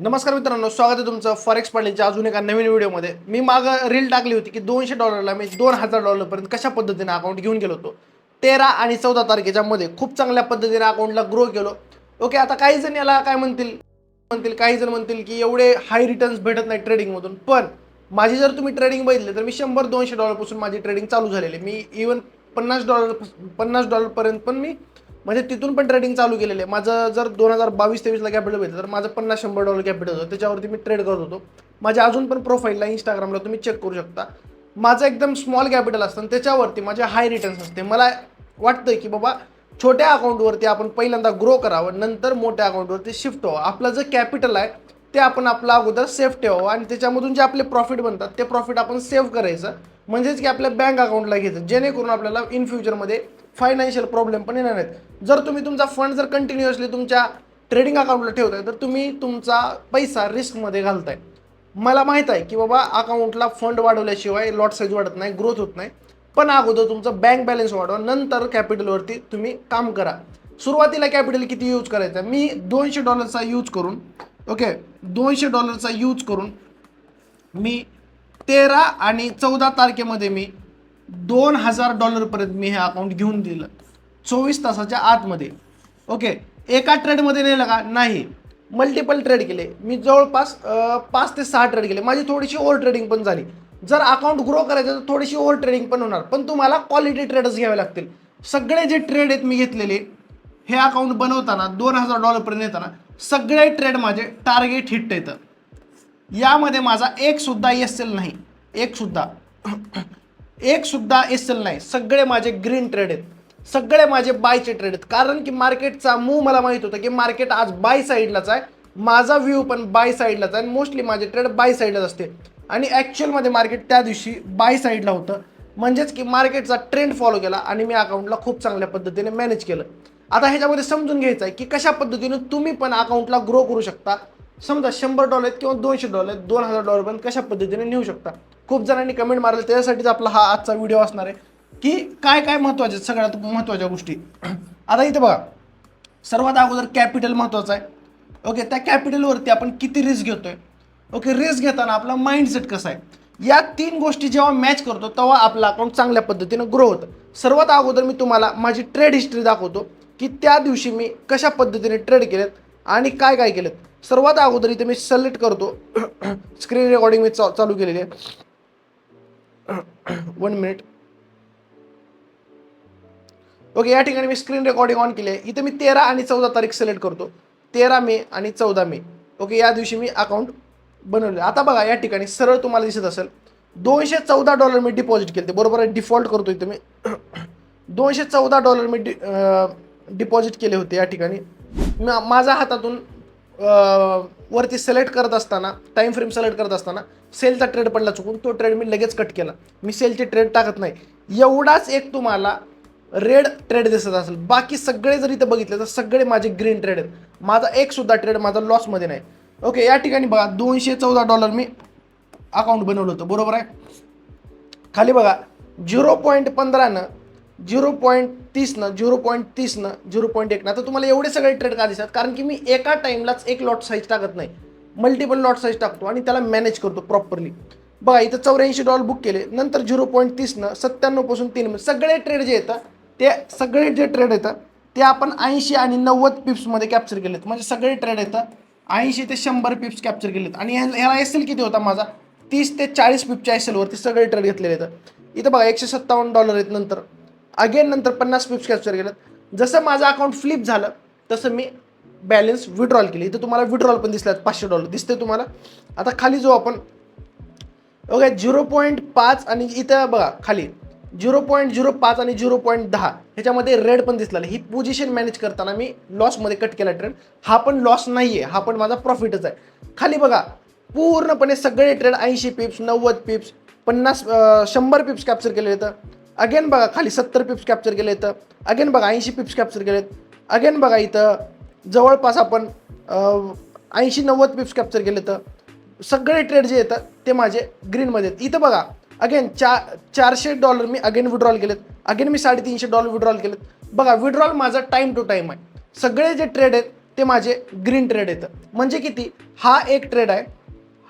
नमस्कार मित्रांनो, स्वागत आहे तुमचं फॉरेक्स पार्टलीच्या अजून एका नवीन व्हिडिओमध्ये. मी मागं रील टाकली होती की $200 मी $2000 पर्यंत कशा पद्धतीने अकाउंट घेऊन गेलो होतो. 13 आणि 14 तारखेच्या मध्ये खूप चांगल्या पद्धतीने अकाउंटला ग्रो केलो. ओके, आता काही जण याला काय म्हणतील म्हणतील काही जण म्हणतील की एवढे हाय रिटर्न्स भेटत नाही ट्रेडिंगमधून. पण माझी जर तुम्ही ट्रेडिंग बघितली तर मी $100-200 पासून माझी ट्रेडिंग चालू झालेली. मी इवन $50 पर्यंत पण मी म्हणजे तिथून पण ट्रेडिंग चालू केलेले. माझं जर 2022-23ला कॅपिटल भेटलं तर माझं $50-100 कॅपिटल होतं, त्याच्यावरती मी ट्रेड करत होतो. माझ्या अजून पण प्रोफाईलला इंस्टाग्रामला तुम्ही चेक करू शकता. माझं एकदम स्मॉल कॅपिटल असतं आणि त्याच्यावरती माझे हाय रिटर्न्स असते. मला वाटतं की बाबा छोट्या अकाउंटवरती आपण पहिल्यांदा ग्रो करावं, नंतर मोठ्या अकाउंटवरती शिफ्ट व्हावं. आपलं जे कॅपिटल आहे ते आपण आपलं अगोदर सेफ ठेवावं आणि त्याच्यामधून जे आपले प्रॉफिट बनतात ते प्रॉफिट आपण सेव्ह करायचं, म्हणजेच की आपल्या बँक अकाउंटला घ्यायचं, जेणेकरून आपल्याला इन फ्युचरमध्ये फायनान्शियल प्रॉब्लेम पण येणार नाहीत. जर तुम्ही तुमचा फंड जर कंटिन्युअसली तुमच्या ट्रेडिंग अकाउंटला ठेवताय तर तुम्ही तुमचा पैसा रिस्कमध्ये घालताय. मला माहीत आहे की बाबा अकाउंटला फंड वाढवल्याशिवाय लॉट साईज वाढत नाही, ग्रोथ होत नाही. पण अगोदर तुमचं बँक बॅलन्स वाढवा, नंतर कॅपिटलवरती तुम्ही काम करा. सुरुवातीला कॅपिटल किती यूज करायचं? मी $200 यूज करून $200 यूज करून मी 13 आणि 14 तारखेमध्ये मी $2000 पर्यंत मी हे अकाउंट घेऊन दिलं 24 तासाच्या आतमध्ये. ओके, एका ट्रेडमध्ये नेलं का? नाही, मल्टिपल ट्रेड केले मी. जवळपास 5 ते 6 ट्रेड केले. माझी थोडीशी ओव्हर ट्रेडिंग पण झाली. जर अकाउंट ग्रो करायचं तर थोडीशी ओव्हर ट्रेडिंग पण होणार, पण तुम्हाला क्वालिटी ट्रेडच घ्यावे लागतील. सगळे जे ट्रेड आहेत मी घेतलेले हे अकाउंट बनवताना $2000 पर्यंत येताना सगळे ट्रेड माझे टार्गेट हिट येतं. यामध्ये माझा एक सुद्धा एल नाही, एक सुद्धा एल नाही. सगळे माझे ग्रीन ट्रेड आहेत, सगळे माझे बायचे ट्रेड आहेत. कारण की मार्केटचा मूव मला माहित होतं की मार्केट आज बाय साईडलाच आहे. माझा व्ह्यू पण बाय साईडलाच आहे. मोस्टली माझे ट्रेड बाय साईडलाच असते आणि ॲक्च्युअलमध्ये मार्केट त्या दिवशी बाय साईडला होतं. म्हणजेच की मार्केटचा ट्रेंड फॉलो केला आणि मी अकाउंटला खूप चांगल्या पद्धतीने मॅनेज केलं. आता ह्याच्यामध्ये समजून घ्यायचं आहे की कशा पद्धतीने तुम्ही पण अकाउंटला ग्रो करू शकता. समजा $100 किंवा $200 $2000 पर्यंत कशा पद्धतीने नेऊ शकता. खूप जणांनी कमेंट मारले, त्याच्यासाठीच आपला हा आजचा व्हिडिओ असणार आहे की काय काय महत्त्वाचे सगळ्यात महत्त्वाच्या गोष्टी. आता इथे बघा, सर्वात अगोदर कॅपिटल महत्त्वाचं आहे. ओके, त्या कॅपिटलवरती आपण किती रिस्क घेतोय. ओके, रिस्क घेताना आपला माइंडसेट कसा आहे, या 3 गोष्टी जेव्हा मॅच करतो तेव्हा आपलं अकाउंट चांगल्या पद्धतीनं ग्रो होतं. सर्वात अगोदर मी तुम्हाला माझी ट्रेड हिस्ट्री दाखवतो की त्या दिवशी मी कशा पद्धतीने ट्रेड केलेत आणि काय काय केलेत. सर्वात अगोदर इथे मी सिलेक्ट करतो स्क्रीन रेकॉर्डिंग मी चालू केलेली आहे. 1 मिनिट. ओके, या ठिकाणी मी स्क्रीन रेकॉर्डिंग ऑन केली आहे. इथे मी 13 आणि 14 तारीख सिलेक्ट करतो, 13 मे आणि 14 मे. ओके, या दिवशी मी अकाउंट बनवले. आता बघा, या ठिकाणी सरळ तुम्हाला दिसत असेल $214 मी डिपॉझिट केले. बरोबर आहे, डिफॉल्ट करतो इथे मी. $214 मी डिपॉझिट केले होते. या ठिकाणी माझ्या हातातून वरती सिलेक्ट करत असताना, टाईम फ्रेम सिलेक्ट करत असताना सेलचा ट्रेड पडला चुकून, तो ट्रेड मी लगेच कट केला. मी सेलचे ट्रेड टाकत नाही. एवढाच एक तुम्हाला रेड ट्रेड दिसत असेल, बाकी सगळे जर इथं बघितले तर सगळे माझे ग्रीन ट्रेड आहेत. माझा एक सुद्धा ट्रेड माझा लॉसमध्ये नाही. ओके, या ठिकाणी बघा $214 मी अकाउंट बनवलं होतं. बरोबर आहे. खाली बघा 0.15 0.30 0.30 0.1. आता तुम्हाला एवढे सगळे ट्रेड का दिसतात? कारण की मी एका टाइमलाच एक लॉट साईज टाकत नाही, मल्टिपल लॉट साईज टाकतो आणि त्याला मॅनेज करतो प्रॉपरली. बघा, इथं $84 बुक केले, नंतर 0.30 97 पासून 3 सगळे ट्रेड जे येतात ते सगळे जे ट्रेड येतात ते आपण 80 आणि 90 पिप्समध्ये कॅप्चर केलेत. म्हणजे सगळे ट्रेड येतात 80 ते 100 पिप्स कॅप्चर केलेत. आणि ह्याला एल किती होता माझा? 30 ते 40 पिपच्या एसएलवरती सगळे ट्रेड घेतलेले आहेत. इथं बघा $157 आहेत. नंतर नंतर 50 पिप्स कॅप्चर केलं. जसं माझं अकाउंट फ्लिप झालं तसं मी बॅलन्स विड्रॉल केली. इथं तुम्हाला विड्रॉल पण दिसल्यात, $500 दिसते तुम्हाला. आता खाली जो आपण ओके 0.5 आणि इथं बघा खाली 0.05 आणि 0.10 ह्याच्यामध्ये रेड पण दिसलेलं. ही पोझिशन मॅनेज करताना मी लॉसमध्ये कट केला ट्रेड. हा पण लॉस नाही आहे, हा पण माझा प्रॉफिटच आहे. खाली बघा पूर्णपणे सगळे ट्रेड 80 पिप्स 90 पिप्स 100 पिप्स कॅप्चर केले येतं. अगेन बघा खाली 70 पिप्स कॅप्चर केले येतं. अगेन बघा 80 पिप्स कॅप्चर केलेत. अगेन बघा इथं जवळपास आपण 80-90 पिप्स कॅप्चर केले तर सगळे ट्रेड जे येतात ते माझे ग्रीनमध्ये आहेत. इथं बघा अगेन $400 मी अगेन विड्रॉल केलेत. अगेन मी $350 विड्रॉल केलेत. बघा विड्रॉल माझा टाईम टू टाईम आहे. सगळे जे ट्रेड आहेत ते माझे ग्रीन ट्रेड येतं. म्हणजे किती, हा एक ट्रेड आहे,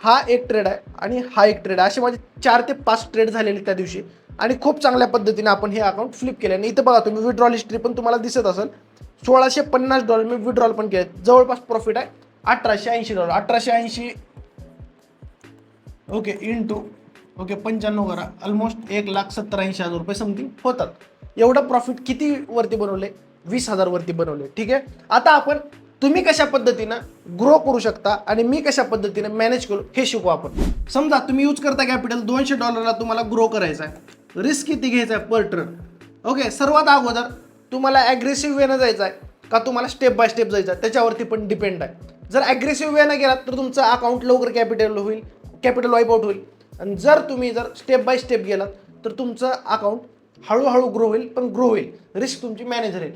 हा एक ट्रेड आहे आणि हा एक ट्रेड आहे, असे माझे 4 ते 5 ट्रेड झालेले त्या दिवशी आणि खूप चांगल्या पद्धतीने आपण हे अकाउंट फ्लिप केले. आणि इथं बघा तुम्ही विड्रॉल हिस्ट्री पण तुम्हाला दिसत असेल. $1650 मी विड्रॉल पण केले. जवळपास प्रॉफिट आहे $1880. 1880 ओके इंटू ओके 95 करा, ऑलमोस्ट 1,70,80,000 रुपये समथिंग होतात. एवढं प्रॉफिट किती वरती बनवले, 20,000 वरती बनवले. ठीक आहे. आता आपण तुम्ही कशा पद्धतीनं ग्रो करू शकता आणि मी कशा पद्धतीने मॅनेज करू हे शिकू आपण. समजा तुम्ही यूज करता कॅपिटल $200 तुम्हाला ग्रो करायचा आहे. रिस्क किती घ्यायचा आहे पर ट्रेड. ओके. सर्वात अगोदर तुम्हाला ॲग्रेसिव्ह वेनं जायचं आहे का तुम्हाला स्टेप बाय स्टेप जायचं आहे त्याच्यावरती पण डिपेंड आहे. जर ॲग्रेसिव्ह वेनं गेलात तर तुमचं अकाउंट लवकर कॅपिटल वाईप आउट होईल. आणि जर तुम्ही स्टेप बाय स्टेप गेलात तर तुमचं अकाउंट हळूहळू ग्रो होईल, पण ग्रो होईल, रिस्क तुमची मॅनेज राहील.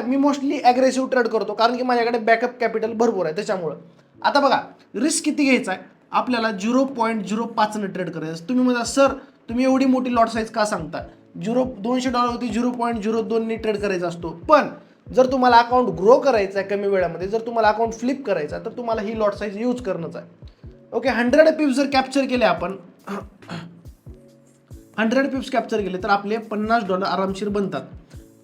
मी मोस्टली ॲग्रेसिव्ह ट्रेड करतो कारण की माझ्याकडे बॅकअप कॅपिटल भरपूर आहे त्याच्यामुळं. आता बघा रिस्क किती घ्यायचा आहे आपल्याला, 0.05 ट्रेड करायचं. तुम्ही म्हणता सर तुम्ही एवढी मोठी लॉट साईज का सांगता, $200 होती 0.02 ट्रेड करायचा असतो. पण जर तुम्हाला अकाउंट ग्रो करायचं आहे कमी वेळामध्ये, जर तुम्हाला अकाउंट फ्लिप करायचं आहे तर तुम्हाला ही लॉट साईज यूज करणंच आहे. ओके. 100 पिप्स जर कॅप्चर केले आपण 100 पिप्स कॅप्चर केले तर आपले $50 आरामशीर बनतात.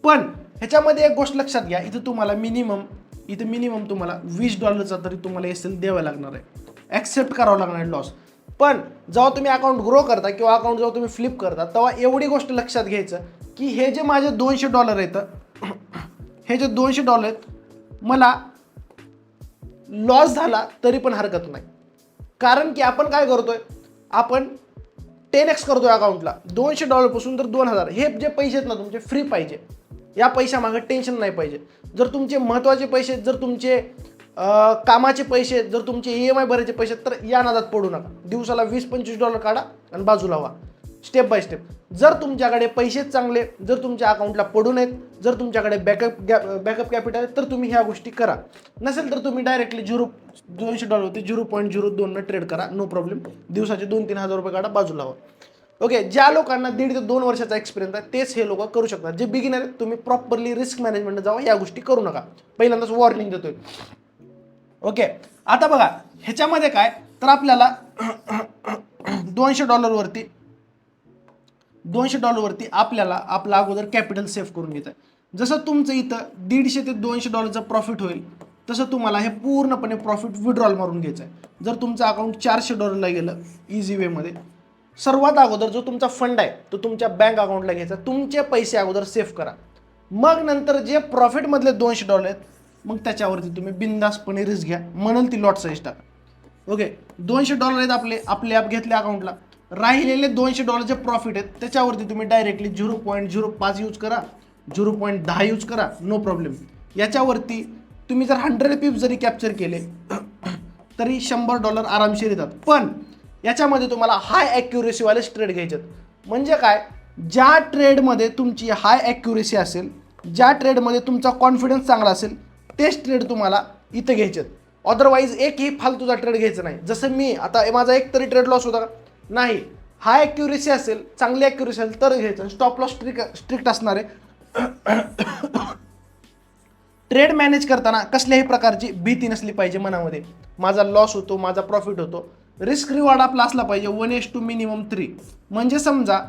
पण ह्याच्यामध्ये एक गोष्ट लक्षात घ्या, इथं तुम्हाला मिनिमम तुम्हाला $20 तरी तुम्हाला एसएल द्यावा लागणार आहे, ॲक्सेप्ट करावं लागणार आहे लॉस. पण जेव्हा तुम्ही अकाउंट ग्रो करता किंवा अकाउंट जेव्हा तुम्ही फ्लिप करता तेव्हा एवढी गोष्ट लक्षात घ्यायचं की हे जे माझे $200 आहेत हे जे $200 आहेत मला लॉस झाला तरी पण हरकत नाही. कारण की आपण काय करतोय, आपण 10x करतोय अकाउंटला. $200 पासून तर 2,000 हे जे पैसे आहेत ना तुमचे फ्री पाहिजे. या पैशामागे टेन्शन नाही पाहिजे. जर तुमचे महत्त्वाचे पैसे, जर तुमचे कामाचे पैसे, जर तुमचे EMI भरायचे पैसे तर या नादात पडू नका. दिवसाला $20-25 काढा आणि बाजूला व्हा स्टेप बाय स्टेप. जर तुमच्याकडे पैसे चांगले, जर तुमच्या अकाउंटला पडून आहेत, जर तुमच्याकडे बॅकअप कॅपिटल आहे तर तुम्ही ह्या गोष्टी करा. नसेल तर तुम्ही डायरेक्टली $200 होते 0.02 ट्रेड करा, नो प्रॉब्लेम. दिवसाचे 2-3 हजार रुपये काढा बाजूला व्हा. ओके. ज्या लोकांना 1.5 ते 2 वर्षाचा एक्सपिरियन्स आहे तेच हे लोक करू शकतात. जे बिगिनर आहेत तुम्ही प्रॉपरली रिस्क मॅनेजमेंट जावा, या गोष्टी करू नका. पहिल्यांदाच वॉर्निंग देतोय. ओके. आता बघा ह्याच्यामध्ये काय तर आपल्याला $200 वरती आपल्याला आपला अगोदर कॅपिटल सेव्ह करून घ्यायचं आहे. जसं तुमचं इथं $150 ते $200 प्रॉफिट होईल तसं तुम्हाला हे पूर्णपणे प्रॉफिट विड्रॉल मारून घ्यायचं आहे. जर तुमचं अकाउंट $400 गेलं इझी वेमध्ये, सर्वात अगोदर जो तुमचा फंड आहे तो तुमच्या बँक अकाउंटला घ्यायचा. तुमचे पैसे अगोदर सेव्ह करा. मग नंतर जे प्रॉफिटमधले $200 आहेत मग त्याच्यावरती तुम्ही बिंदासपणे रिस्क घ्या, म्हणाल ती लॉट साईज टाका. ओके. $200 आहेत आपले ॲप घेतले अकाउंटला. राहिलेले $200 जे प्रॉफिट आहेत त्याच्यावरती तुम्ही डायरेक्टली 0.05 यूज करा, 0.10 यूज करा, नो प्रॉब्लेम. याच्यावरती तुम्ही जर 100 पिप्स जरी कॅप्चर केले तरी $100 आरामशीर येतात. पण याच्यामध्ये तुम्हाला हाय ॲक्युरेसीवाले ट्रेड घ्यायचे. म्हणजे काय, ज्या ट्रेडमध्ये तुमची हाय ॲक्युरेसी असेल, ज्या ट्रेडमध्ये तुमचा कॉन्फिडन्स चांगला असेल तेच ट्रेड तुम्हाला इथं घ्यायचे. अदरवाईज एकही फालतूचा ट्रेड घ्यायचा नाही. जसं मी आता माझा एक तरी ट्रेड लॉस होता का नाही. हाय ॲक्युरेसी असेल, चांगली ॲक्युरेसी असेल तर घ्यायचं. स्टॉप लॉस स्ट्रिक्ट असणार आहे. ट्रेड मॅनेज करताना कसल्याही प्रकारची भीती नसली पाहिजे मनामध्ये. माझा लॉस होतो, माझा प्रॉफिट होतो. रिस्क रिवॉर्ड आपला असला पाहिजे 1:3 मिनिमम 3. म्हणजे समजा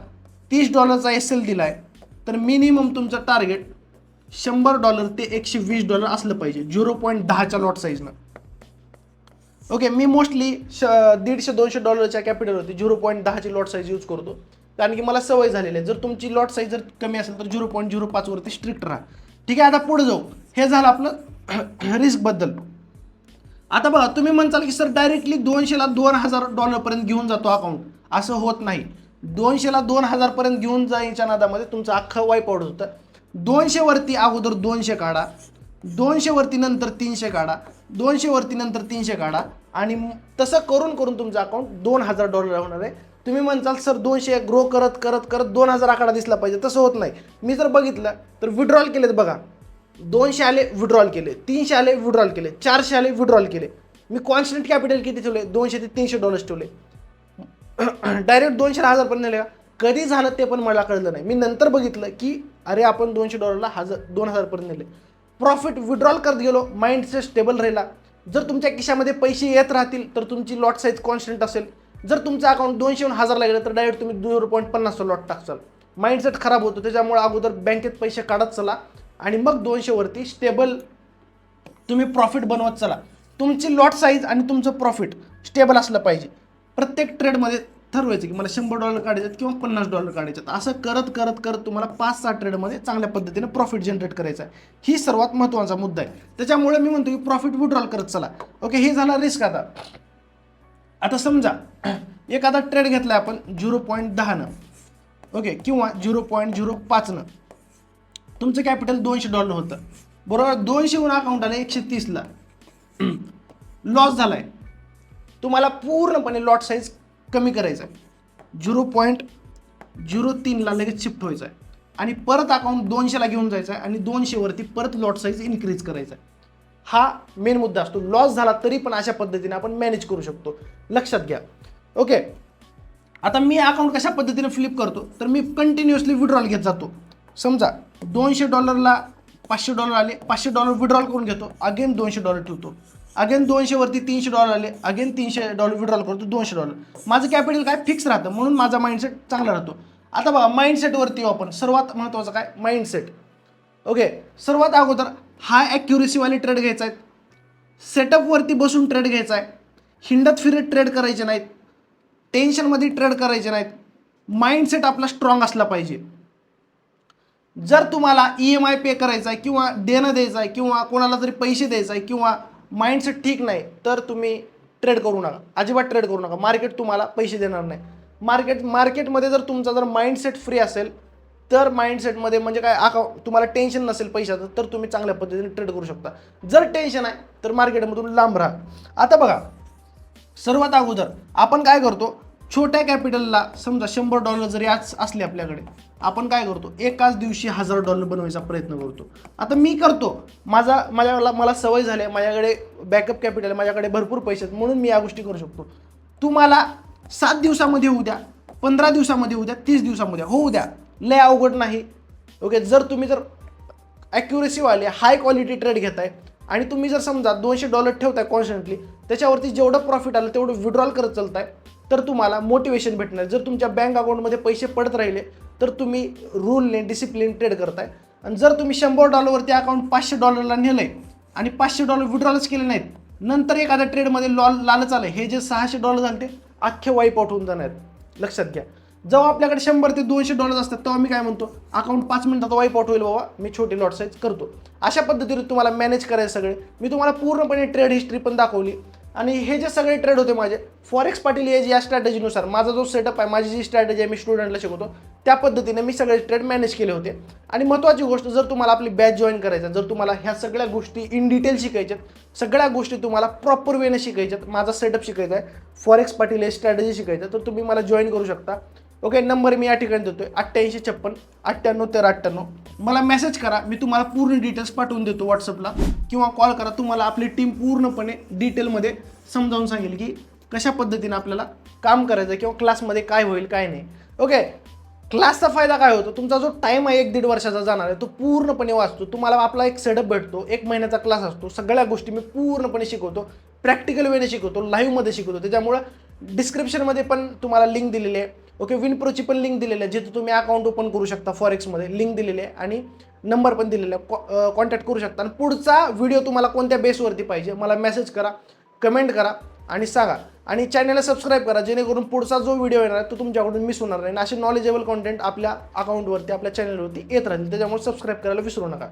$30 एसएल दिलाय तर मिनिमम तुमचं टार्गेट $100 ते $120 असलं पाहिजे 0.10च्या लॉट साईजनं. ओके. मी मोस्टली $150-200 कॅपिटल 0.10ची लॉट साईज यूज करतो कारण की मला सवय झालेली आहे. जर तुमची लॉट साईज जर कमी असेल तर 0.05 वरती स्ट्रिक्ट राहा. ठीक आहे. आता पुढे जाऊ. हे झालं आपलं रिस्कबद्दल. आता बघा तुम्ही म्हणताल की सर डायरेक्टली $200ला $2,000 पर्यंत घेऊन जातो अकाउंट. असं होत नाही. 200ला 2,000 पर्यंत घेऊन जायच्या नादामध्ये तुमचं अख्खं वाईप आउट होतं. 200 वरती अगोदर 200 काढा, 200 वरती नंतर 300 काढा, 200 वरती नंतर 300 काढा आणि तसं करून तुमचं अकाउंट $2,000 होणार आहे. तुम्ही म्हणताल सर 200 ग्रो करत 2,000 आकडा दिसला पाहिजे. तसं होत नाही. मी जर बघितलं तर विड्रॉल केलेत बघा, 200 आले विड्रॉल केले, 300 आले विड्रॉल केले, 400 आले विड्रॉल केले. मी कॉन्स्टंट कॅपिटल किती ठेवले, $200 ते $300 ठेवले. डायरेक्ट 200,000 पण नेले का कधी झालं ते पण मला कळलं नाही. मी नंतर बघितलं की अरे आपण $200ला 2,000 पर्यंत नेले. प्रॉफिट विड्रॉल करत गेलो, माइंडसेट स्टेबल राहिला. जर तुमच्या खिशामध्ये पैसे येत राहतील तर तुमची लॉट साईज कॉन्स्टंट असेल. जर तुमचं अकाउंट 200 1000 गेलं तर डायरेक्ट तुम्ही 0.50 लॉट टाकसाल. माइंडसेट खराब होतो, त्याच्यामुळे अगोदर बँकेत पैसे काढत चला आणि मग 200 वरती स्टेबल तुम्ही प्रॉफिट बनवत चला. तुमची लॉट साईज आणि तुमचं प्रॉफिट स्टेबल असलं पाहिजे. प्रत्येक ट्रेडमध्ये ठरवायचं की मला $100 काढायचे किंवा $50 काढायचे. असं करत करत करत तुम्हाला 5-6 ट्रेडमध्ये चांगल्या पद्धतीने प्रॉफिट जनरेट करायचं आहे. ही सर्वात महत्त्वाचा मुद्दा आहे. त्याच्यामुळे मी म्हणतो की प्रॉफिट विड्रॉल करत चला. ओके, हे झाला रिस्क. आता समजा एखादा ट्रेड घेतला आपण 0.10 ओके किंवा 0.05 तुमचं कॅपिटल $200 होतं, बरोबर. 200 अकाउंट आलं 130ला लॉस झालाय. तुम्हाला पूर्णपणे लॉट साईज कमी करायचा आहे. 0.03ला लगेच शिफ्ट व्हायचं आहे आणि परत अकाउंट 200ला घेऊन जायचं आहे आणि 200 वरती परत लॉट साईज इन्क्रीज करायचा आहे. हा मेन मुद्दा असतो. लॉस झाला तरी पण अशा पद्धतीने आपण मॅनेज करू शकतो, लक्षात घ्या. ओके, आता मी अकाउंट कशा पद्धतीने फ्लिप करतो तर मी कंटिन्युअसली विड्रॉल घेत जातो. समजा $200ला $500 आले, $500 विड्रॉल करून घेतो, अगेन $200 ठेवतो, अगेन 200 वरती $300 आले, अगेन $300 विड्रॉल करतो, $200. माझं कॅपिटल काय फिक्स राहतं, म्हणून माझा माइंडसेट चांगला राहतो. आता बघा माइंडसेटवरती आपण सर्वात महत्त्वाचं काय माइंडसेट. ओके, सर्वात अगोदर हाय ॲक्युरेसीवाले ट्रेड घ्यायचा आहे, सेटअपवरती बसून ट्रेड घ्यायचा आहे, हिंडत फिरत ट्रेड करायचे नाहीत, टेन्शनमध्ये ट्रेड करायचे नाहीत. माइंडसेट आपला स्ट्रॉंग असला पाहिजे. जर तुम्हाला EMI पे करायचा आहे किंवा देणं द्यायचं आहे किंवा कोणाला तरी पैसे द्यायचं आहे किंवा माइंडसेट ठीक नाही तर तुम्ही ट्रेड करू नका, अजिबात ट्रेड करू नका. मार्केट तुम्हाला पैसे देणार नाही. मार्केटमध्ये जर तुमचा जर माइंडसेट फ्री असेल तर माइंडसेटमध्ये म्हणजे काय तुम्हाला टेन्शन नसेल पैशाचं तर तुम्ही चांगल्या पद्धतीने ट्रेड करू शकता. जर टेन्शन आहे तर मार्केटमधून लांब राहा. आता बघा, सर्वात अगोदर आपण काय करतो, छोट्या कॅपिटलला समजा $100 जरी आज असले आपल्याकडे, आपण काय करतो एकाच दिवशी $1000 बनवायचा प्रयत्न करतो. आता मी करतो, मला सवय झाली आहे, माझ्याकडे बॅकअप कॅपिटल आहे, माझ्याकडे भरपूर पैसे आहेत, म्हणून मी या गोष्टी करू शकतो. तुम्हाला 7 दिवसामध्ये होऊ द्या, 15 दिवसामध्ये होऊ द्या, 30 दिवसामध्ये होऊ द्या, लय अवघड नाही. ओके, जर तुम्ही जर ॲक्युरेसीवाले हाय क्वालिटी ट्रेड घेताय आणि तुम्ही जर समजा $200 ठेवताय कॉन्स्टंटली, त्याच्यावरती जेवढं प्रॉफिट आलं तेवढं विड्रॉल करत चालताय तर तुम्हाला मोटिवेशन भेटणार. जर तुमच्या बँक अकाउंटमध्ये पैसे पडत राहिले तर तुम्ही रूलने डिसिप्लिन ट्रेड करताय. आणि जर तुम्ही $100 वरती अकाउंट $500ला नेलंय आणि $500 विड्रॉलच केले नाहीत, नंतर एखाद्या ट्रेडमध्ये लालच आलं, हे जे $600 झाले ते अख्खे वाईप आउट होऊन जाणार. लक्षात घ्या, जेव्हा आपल्याकडे $100 ते $200 असतात तेव्हा मी काय म्हणतो, अकाउंट 5 मिनिटात वाईप आउट होईल बाबा, मी छोटी लॉट साईज करतो. अशा पद्धतीने तुम्हाला मॅनेज करायचं सगळे. मी तुम्हाला पूर्णपणे ट्रेड हिस्ट्री पण दाखवली आणि हे जे सगळे ट्रेड होते माझे फॉरेक्स पाटील एज या स्ट्रॅटेजीनुसार, माझा जो सेटअप आहे, माझी जी स्ट्रॅटेजी आहे, मी स्टुडंटला शिकवतो त्या पद्धतीने मी सगळे ट्रेड मॅनेज केले होते. आणि महत्त्वाची गोष्ट, जर तुम्हाला आपली बॅच जॉईन करायचं, जर तुम्हाला ह्या सगळ्या गोष्टी इन डिटेल शिकायच्यात, सगळ्या गोष्टी तुम्हाला प्रॉपर वेने शिकायच्यात, माझा सेटअप शिकायचा आहे, फॉरेक्स पाटील एज स्ट्रॅटेजी शिकायचं, तर तुम्ही मला जॉईन करू शकता. ओके, नंबर मी या ठिकाणी देतोय 8856 98 1398. मला मेसेज करा, मी तुम्हाला पूर्ण डिटेल्स पाठवून देतो व्हॉट्सअपला, किंवा कॉल करा. तुम्हाला आपली टीम पूर्णपणे डिटेलमध्ये समजावून सांगेल की कशा पद्धतीने आपल्याला काम करायचं किंवा क्लासमध्ये काय होईल काय नाही. ओके, क्लासचा फायदा काय होतो, तुमचा जो टाईम आहे 1-1.5 वर्षाचा जाणार आहे तो पूर्णपणे वाचतो. तुम्हाला आपला एक सेटअप भेटतो, 1 महिन्याचा क्लास असतो, सगळ्या गोष्टी मी पूर्णपणे शिकवतो, प्रॅक्टिकल वेने शिकवतो, लाईव्हमध्ये शिकवतो. त्याच्यामुळं डिस्क्रिप्शनमध्ये पण तुम्हाला लिंक दिलेली आहे. ओके, विनप्रोची पण लिंक दिलेली आहे, जिथे तुम्ही अकाउंट ओपन करू शकता. फॉरेक्समध्ये लिंक दिलेली आहे आणि नंबर पण दिलेला आहे, कॉन्टॅक्ट करू शकता. आणि पुढचा व्हिडिओ तुम्हाला कोणत्या बेसवरती पाहिजे मला मेसेज करा, कमेंट करा आणि सांगा. आणि चॅनलला सबस्क्राईब करा, जेणेकरून पुढचा जो व्हिडिओ येणार आहे तो तुमच्याकडून मिस होणार नाही. असे नॉलेजेबल कॉन्टेंट आपल्या अकाउंटवरती, आपल्या चॅनलवरती येत राहील. त्याच्यामुळे सबस्क्राईब करायला विसरू नका.